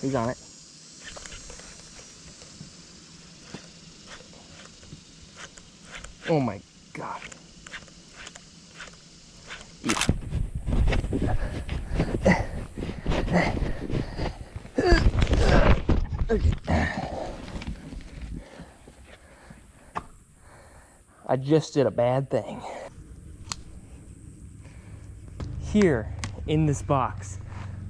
He's on it. Oh my God. I just did a bad thing. Here in this box,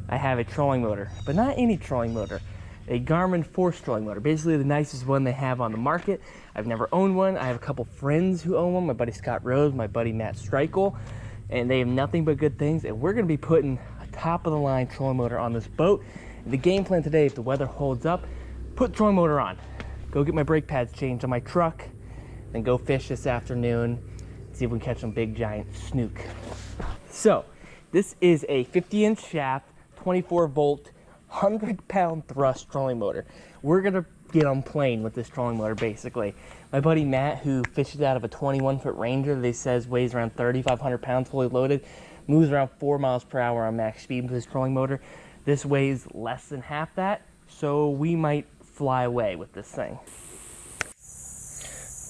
I have a trolling motor, but not any trolling motor. A Garmin Force trolling motor, basically the nicest one they have on the market. I've never owned one. I have a couple friends who own one, my buddy Scott Rose, my buddy Matt Streichel, and they have nothing but good things. And we're gonna be putting a top of the line trolling motor on this boat. And the game plan today, if the weather holds up, put the trolling motor on. Go get my brake pads changed on my truck, then go fish this afternoon, see if we can catch some big giant snook. So, this is a 50-inch shaft, 24-volt, 100-pound thrust trolling motor. We're gonna get on plane with this trolling motor, basically. My buddy Matt, who fishes out of a 21-foot Ranger, they says weighs around 3,500 pounds fully loaded, moves around 4 miles per hour on max speed with this trolling motor. This weighs less than half that, so we might fly away with this thing.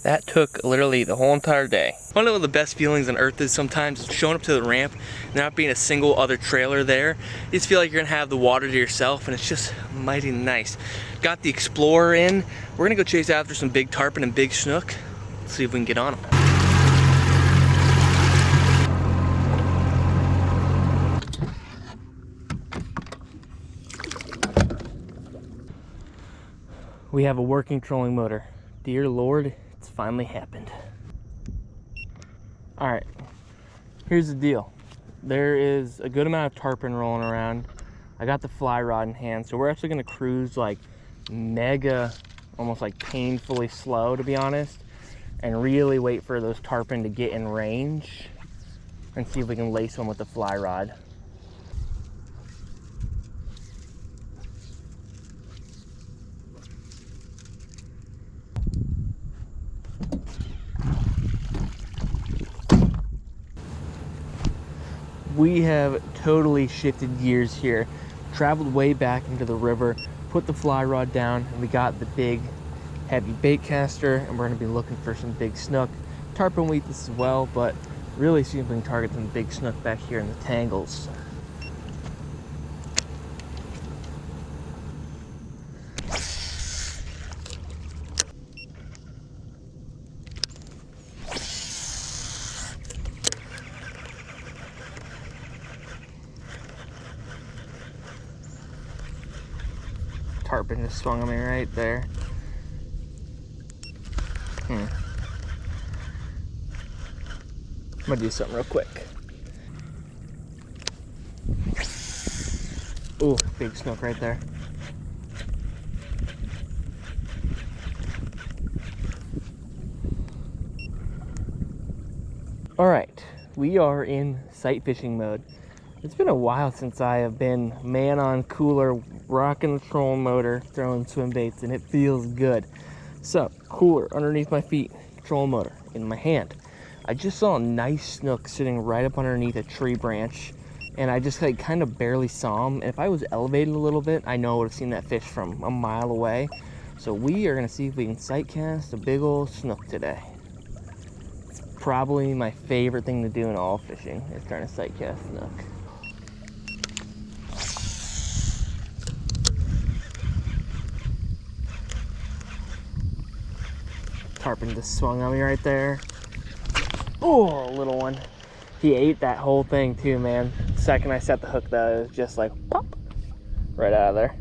That took literally the whole entire day. One of the best feelings on earth is sometimes showing up to the ramp, there not being a single other trailer there. You just feel like you're gonna have the water to yourself, and it's just mighty nice. Got the Explorer in. We're gonna go chase after some big tarpon and big snook. Let's see if we can get on them. We have a working trolling motor. Dear Lord, it's finally happened. All right, here's the deal. There is a good amount of tarpon rolling around. I got the fly rod in hand, so we're actually gonna cruise like mega, almost like painfully slow, to be honest, and really wait for those tarpon to get in range and see if we can lace one with the fly rod. We have totally shifted gears here, traveled way back into the river, put the fly rod down, and we got the big heavy bait caster, and we're gonna be looking for some big snook. Tarpon weed as well, but really see if we can target some big snook back here in the tangles. Tarpon just swung on me right there. I'm gonna do something real quick. Ooh, big snook right there. All right, we are in sight fishing mode. It's been a while since I have been man on cooler, rocking the trolling motor, throwing swim baits, and it feels good. So, cooler underneath my feet, trolling motor in my hand. I just saw a nice snook sitting right up underneath a tree branch, and I just like kind of barely saw him. And if I was elevated a little bit, I know I would have seen that fish from a mile away. So we are gonna see if we can sight cast a big old snook today. It's probably my favorite thing to do in all fishing, is trying to sight cast snook. Tarpon just swung on me right there. Oh, little one. He ate that whole thing too, man. The second I set the hook though, it was just like pop, right out of there.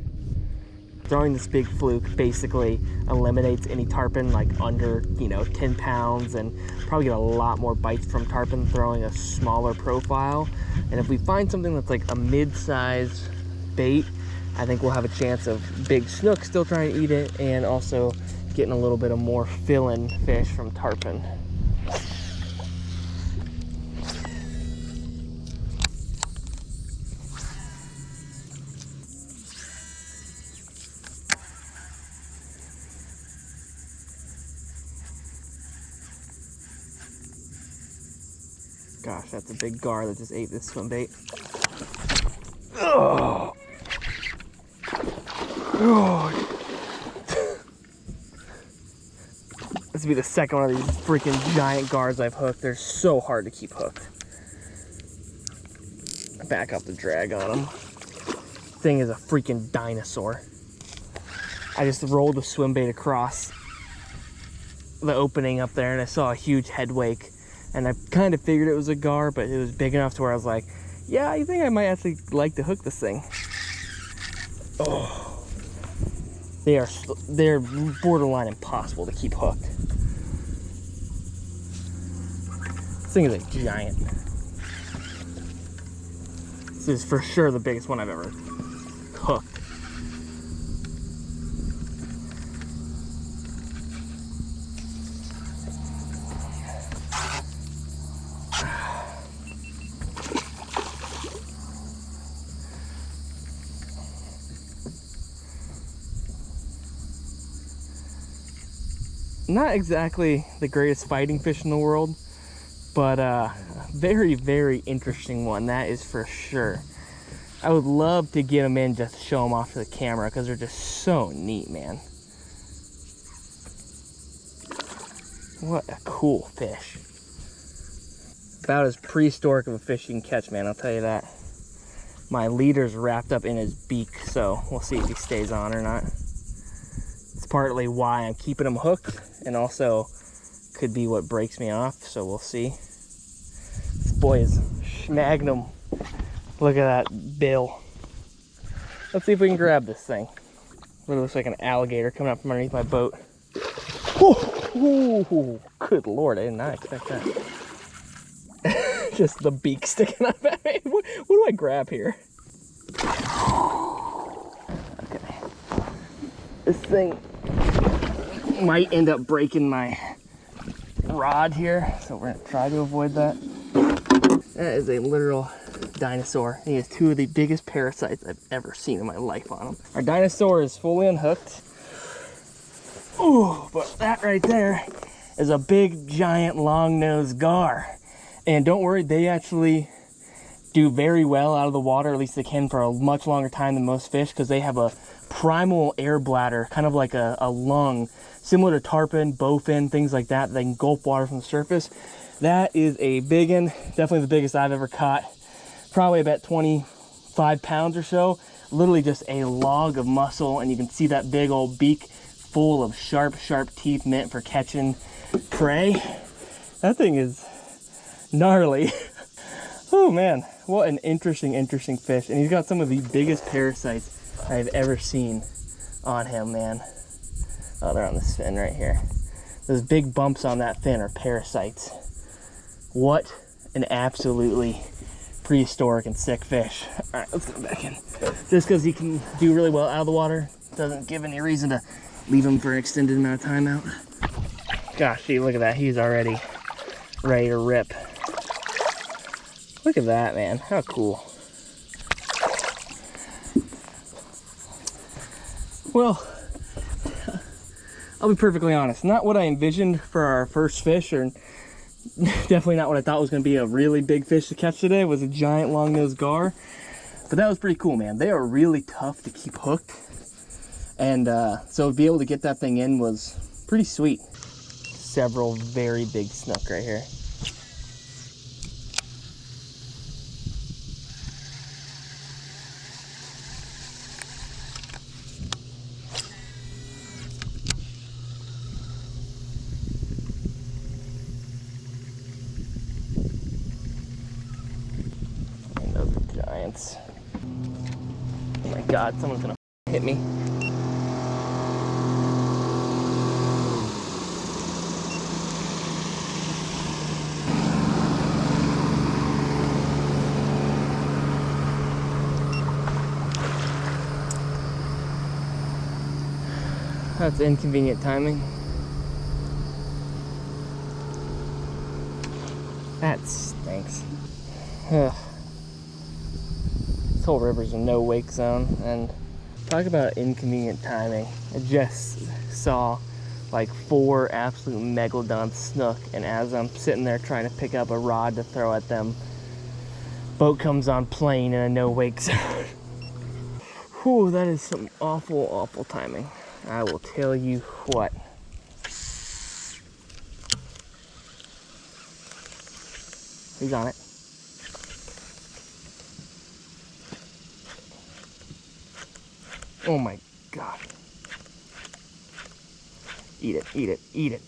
Throwing this big fluke basically eliminates any tarpon like under, 10 pounds, and probably get a lot more bites from tarpon throwing a smaller profile. And if we find something that's like a mid-size bait, I think we'll have a chance of big snook still trying to eat it, and also getting a little bit of more fill-in fish from tarpon. Gosh, that's a big gar that just ate this swim bait. Oh. This will be the second one of these freaking giant guards I've hooked. They're so hard to keep hooked. Back up the drag on them. Thing is a freaking dinosaur. I just rolled the swim bait across the opening up there and I saw a huge head wake, and I kind of figured it was a gar, but it was big enough to where I was like, yeah, I think I might actually like to hook this thing. Oh, they're borderline impossible to keep hooked. This thing is a giant. This is for sure the biggest one I've ever hooked. Not exactly the greatest fighting fish in the world, but very, very interesting one, that is for sure. I would love to get them in just to show them off to the camera because they're just so neat, man. What a cool fish. About as prehistoric of a fish you can catch, man, I'll tell you that. My leader's wrapped up in his beak, so we'll see if he stays on or not. It's partly why I'm keeping him hooked, and also could be what breaks me off, so we'll see. This boy is schmagnum. Look at that bill. Let's see if we can grab this thing. It looks like an alligator coming up from underneath my boat. Ooh, good Lord, I did not expect that. Just the beak sticking up at me. What do I grab here? Okay. This thing might end up breaking my rod here, so we're gonna try to avoid that. That is a literal dinosaur. He has two of the biggest parasites I've ever seen in my life on him. Our dinosaur is fully unhooked. Ooh, but that right there is a big, giant, long-nosed gar. And don't worry, they actually do very well out of the water, at least they can for a much longer time than most fish, because they have a primal air bladder, kind of like a lung, similar to tarpon, bowfin, things like that. They can gulp water from the surface. That is a big one, definitely the biggest I've ever caught. Probably about 25 pounds or so. Literally just a log of muscle, and you can see that big old beak full of sharp, sharp teeth meant for catching prey. That thing is gnarly. Oh man, what an interesting fish. And he's got some of the biggest parasites I've ever seen on him, man. Oh, they're on this fin right here. Those big bumps on that fin are parasites. What an absolutely prehistoric and sick fish. All right, let's go back in. Just because he can do really well out of the water doesn't give any reason to leave him for an extended amount of time out. Gosh, see, look at that. He's already ready to rip. Look at that, man. How cool. Well, I'll be perfectly honest. Not what I envisioned for our first fish, or definitely not what I thought was going to be a really big fish to catch today. It was a giant long-nosed gar. But that was pretty cool, man. They are really tough to keep hooked. And so to be able to get that thing in was pretty sweet. Several very big snook right here. And those are giants. Oh my God, someone's gonna hit me. That's inconvenient timing. That stinks. Ugh. This whole river's a no wake zone, and talk about inconvenient timing. I just saw like 4 absolute megalodon snook, and as I'm sitting there trying to pick up a rod to throw at them, boat comes on plane in a no wake zone. Whew, that is some awful, awful timing. I will tell you what. He's on it. Oh my God. Eat it, eat it, eat it.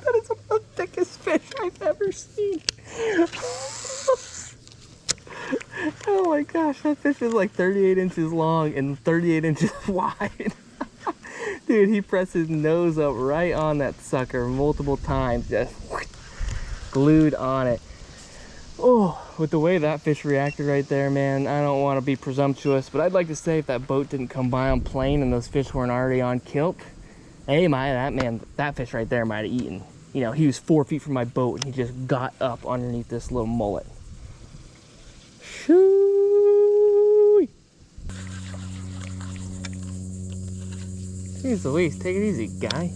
That is the thickest fish I've ever seen. Oh my gosh, that fish is like 38 inches long and 38 inches wide. Dude, he pressed his nose up right on that sucker multiple times, just glued on it. Oh, with the way that fish reacted right there, man, I don't want to be presumptuous, but I'd like to say if that boat didn't come by on plane and those fish weren't already on kilt, hey, that fish right there might have eaten. You know, he was 4 feet from my boat and he just got up underneath this little mullet. Shoo! Jeez Louise, take it easy, guy.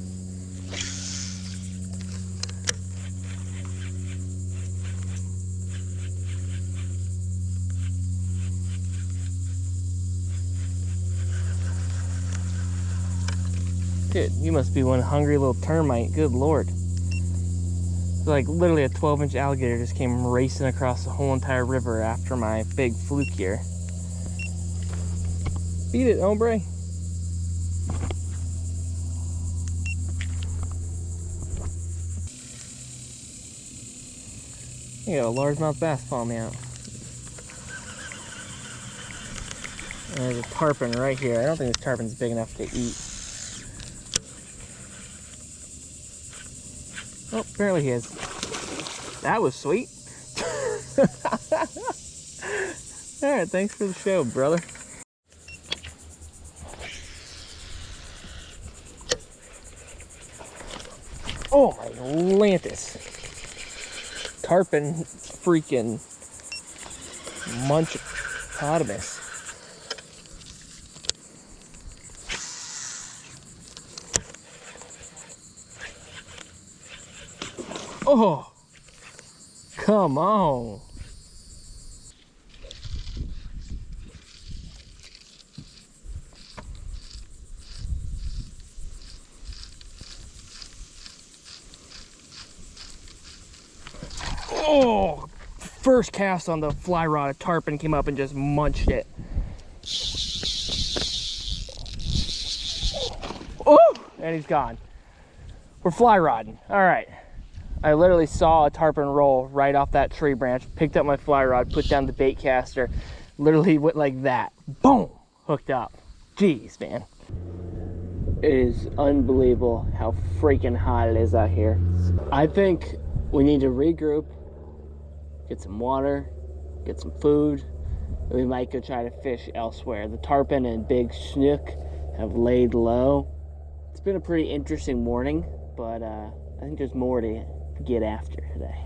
Dude, you must be one hungry little termite. Good Lord. Like literally a 12-inch alligator just came racing across the whole entire river after my big fluke here. Beat it, hombre. You got a largemouth bass following me out. There's a tarpon right here. I don't think this tarpon's big enough to eat. Oh, apparently he is. That was sweet. Alright, thanks for the show, brother. Oh my Atlantis. Tarpon freaking munchpotamus. Oh, come on. Oh, first cast on the fly rod, a tarpon came up and just munched it. Oh, and he's gone. We're fly rodding. All right. I literally saw a tarpon roll right off that tree branch, picked up my fly rod, put down the bait caster, literally went like that. Boom! Hooked up. Jeez, man. It is unbelievable how freaking hot it is out here. I think we need to regroup, get some water, get some food, and we might go try to fish elsewhere. The tarpon and big snook have laid low. It's been a pretty interesting morning, but I think there's more to get after today.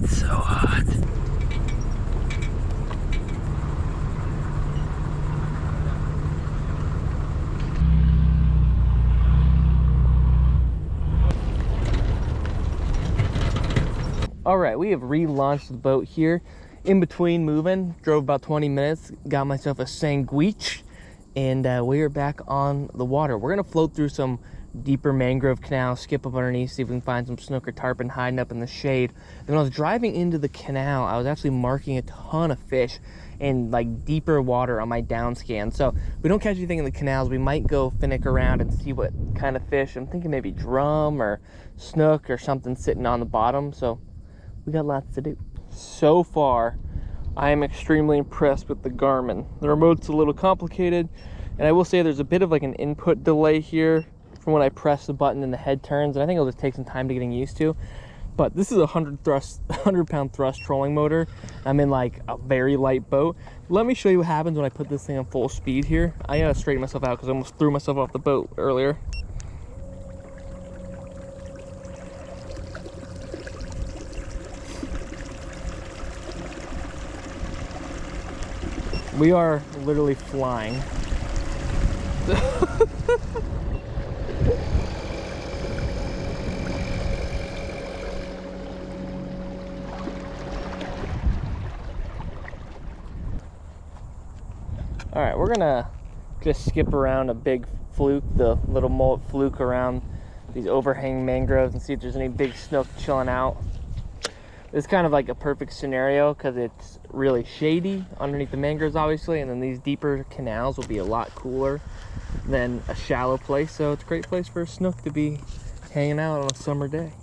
So hot. All right, we have relaunched the boat here. In between moving, drove about 20 minutes, got myself a sandwich, and we are back on the water. We're gonna float through some deeper mangrove canal, skip up underneath, see if we can find some snook or tarpon hiding up in the shade. And when I was driving into the canal, I was actually marking a ton of fish in like deeper water on my down scan. So if we don't catch anything in the canals, we might go finnick around and see what kind of fish. I'm thinking maybe drum or snook or something sitting on the bottom. So we got lots to do. So far, I am extremely impressed with the Garmin. The remote's a little complicated, and I will say there's a bit of like an input delay here from when I press the button and the head turns, and I think it'll just take some time to getting used to. But this is a 100-pound thrust trolling motor. I'm in like a very light boat. Let me show you what happens when I put this thing on full speed here. I gotta straighten myself out because I almost threw myself off the boat earlier. We are literally flying. All right, we're gonna just skip around a big fluke, the little mullet fluke around these overhanging mangroves and see if there's any big snook chilling out. It's kind of like a perfect scenario because it's really shady underneath the mangroves, obviously, and then these deeper canals will be a lot cooler than a shallow place, so it's a great place for a snook to be hanging out on a summer day.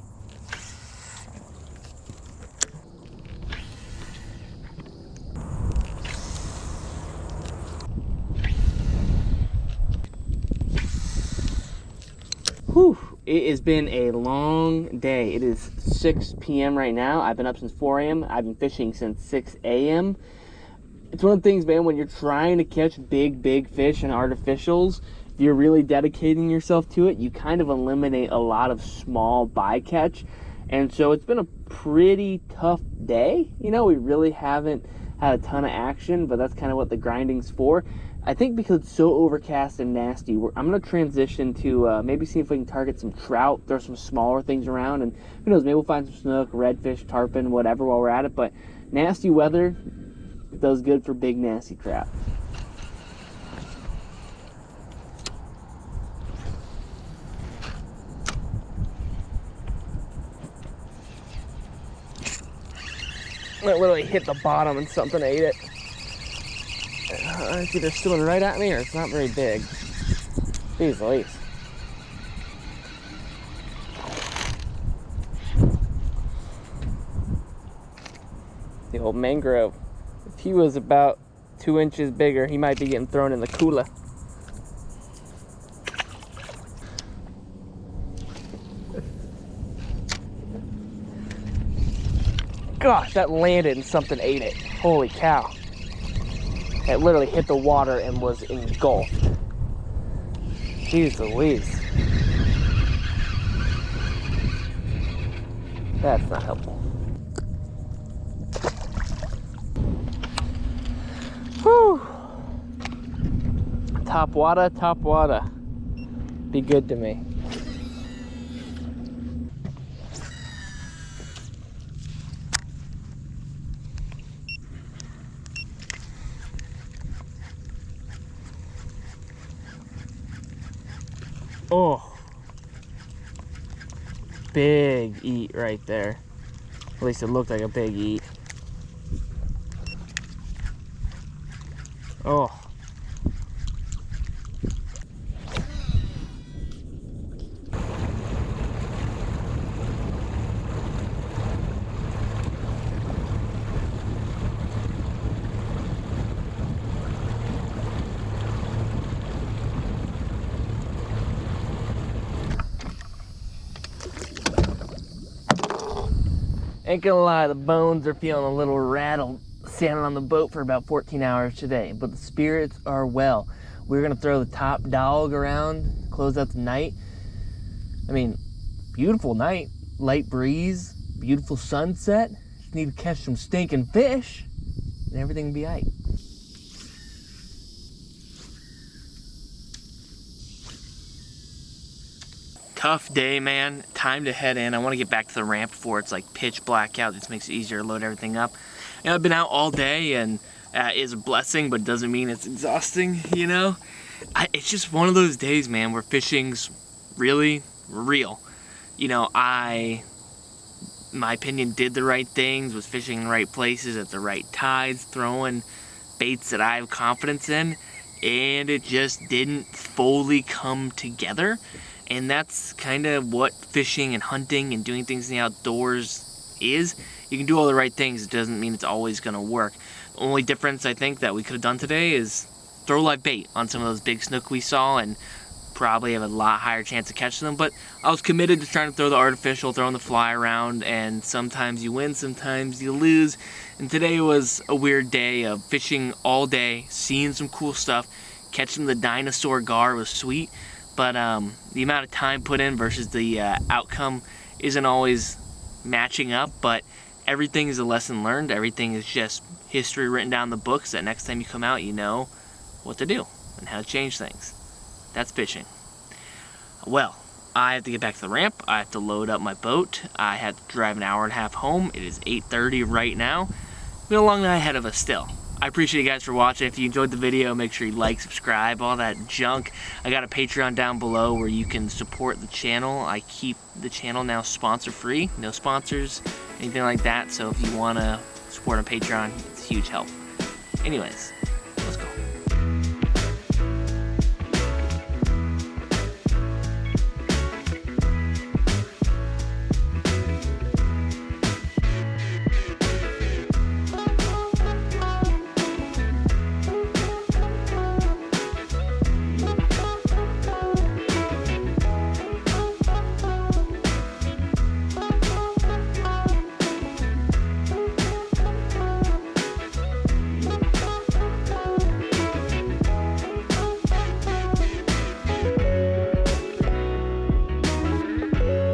Whew, it has been a long day. It is 6 p.m. right now. I've been up since 4 a.m. I've been fishing since 6 a.m. It's one of the things, man, when you're trying to catch big fish and artificials, if you're really dedicating yourself to it, you kind of eliminate a lot of small bycatch. And so it's been a pretty tough day. You know, we really haven't had a ton of action, but that's kind of what the grinding's for. I think because it's so overcast and nasty, I'm going to transition to maybe see if we can target some trout, throw some smaller things around, and who knows, maybe we'll find some snook, redfish, tarpon, whatever while we're at it. But nasty weather does good for big, nasty trout. It literally hit the bottom and something ate it. It's either swimming right at me or it's not very big. Jeez Louise. The old mangrove. If he was about 2 inches bigger, he might be getting thrown in the cooler. Gosh, that landed and something ate it. Holy cow. It literally hit the water and was engulfed. Jeez Louise. That's not helpful. Whew. Top water. Be good to me. Oh, big eat right there. At least it looked like a big eat. Oh. Ain't gonna lie, the bones are feeling a little rattled sailing on the boat for about 14 hours today, but the spirits are well. We're gonna throw the top dog around, close out the night. I mean, beautiful night, light breeze, beautiful sunset. Just need to catch some stinking fish and everything will be aight. Tough day, man. Time to head in. I want to get back to the ramp before it's like pitch black out. This makes it easier to load everything up. You know, I've been out all day and it is a blessing, but it doesn't mean it's exhausting, you know? It's just one of those days, man, where fishing's really real. You know, in my opinion, did the right things, was fishing in the right places at the right tides, throwing baits that I have confidence in, and it just didn't fully come together. And that's kind of what fishing and hunting and doing things in the outdoors is. You can do all the right things, it doesn't mean it's always gonna work. The only difference I think that we could have done today is throw live bait on some of those big snook we saw and probably have a lot higher chance of catching them. But I was committed to trying to throw the artificial, throwing the fly around, and sometimes you win, sometimes you lose. And today was a weird day of fishing all day, seeing some cool stuff. Catching the dinosaur gar was sweet. But the amount of time put in versus the outcome isn't always matching up. But everything is a lesson learned. Everything is just history written down in the books that next time you come out, you know what to do and how to change things. That's fishing. Well, I have to get back to the ramp. I have to load up my boat. I have to drive an hour and a half home. It is 8:30 right now. We have a long night ahead of us still. I appreciate you guys for watching. If you enjoyed the video, make sure you like, subscribe, all that junk. I got a Patreon down below where you can support the channel. I keep the channel now sponsor free. No sponsors, anything like that. So if you want to support on Patreon, it's a huge help. Anyways,